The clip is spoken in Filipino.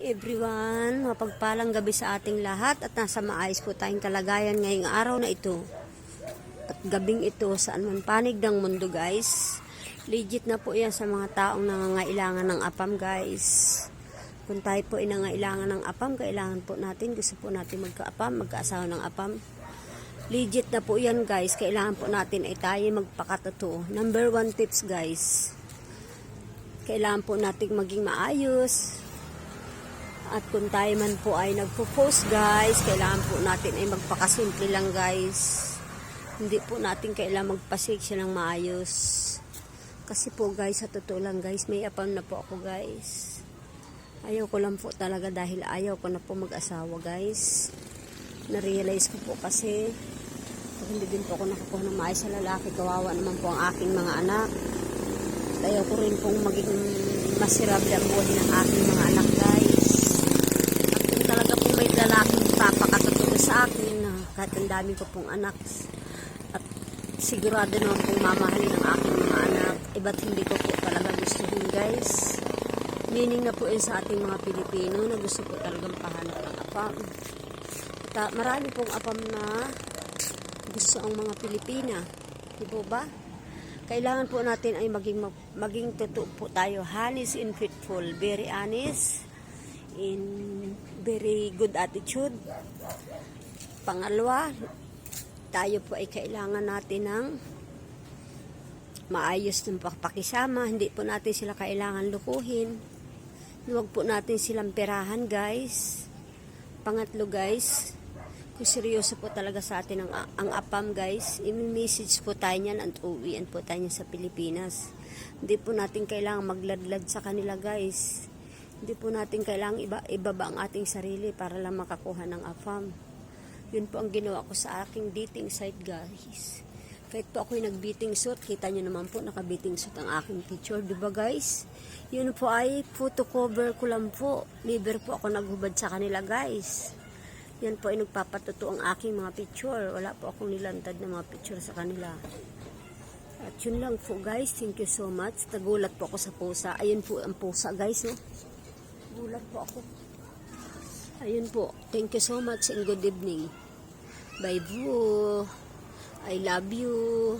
Everyone, mapagpalang gabi sa ating lahat at nasa maayos po tayong kalagayan ngayong araw na ito. At gabing ito saan man panig ng mundo guys. Legit na po yan sa mga taong nangangailangan ng apam guys. Kung tayo po ay nangangailangan ng apam, kailangan po natin, gusto po natin magka-apam, magkaasawa ng apam. Legit na po yan guys, kailangan po natin ay tayo magpakatotoo. Number 1 tips guys. Kailangan po natin maging maayos. At kung tayo man po ay nagpo-post guys, kailangan po natin ay magpakasimple lang guys. Hindi po natin kailangan magpasiksa ng maayos. Kasi po guys, sa totoo lang guys, may apam na po ako guys. Ayaw ko lang po talaga dahil ayaw ko na po mag-asawa guys. Na-realize ko po kasi hindi din po ako nakakuha ng maayos sa lalaki. Kawawa naman po ang aking mga anak. At ayaw ko rin pong maging masirable ang buhay ng aking mga anak guys. Talaga pong may lalaking papakatotoo sa akin na kahit ang dami ko pong anak at sigurado naman pong mamahalin ang aking mga anak, iba't hindi ko po talaga gustuhin guys. Meaning na po yun sa ating mga Pilipino na gusto po talagang pahanap ng apam. At marami pong apam na gusto ang mga Pilipina, di po ba? Kailangan po natin ay maging totoo po tayo, honest and faithful, very honest in very good attitude. Pangalawa, tayo po ay kailangan natin ng maayos ng pakisama. Hindi po natin sila kailangan lukuhin. Huwag po natin silang perahan guys. Pangatlo guys, kung seryoso po talaga sa atin ang apam guys, i-message po tayo niyan at uwian po tayo sa Pilipinas. Hindi po natin kailangan magladlad sa kanila guys. Hindi po natin kailangang ibaba ang ating sarili para lang makakuha ng apam. Yun po ang ginawa ko sa aking dating site guys. Kahit po ako'y nag-beating suit, kita nyo naman po naka-beating suit ang aking picture, diba guys? Yun po ay photo cover ko lang po. Never po ako naghubad sa kanila guys. Yan po ay nagpapatuto ang aking mga picture. Wala po akong nilantad na mga picture sa kanila. At yun lang po guys, thank you so much. Nagulat po ako sa pusa. Ayun po ang pusa guys, no? Gulat po ako. Ayun po. Thank you so much and good evening. Bye boo. I love you.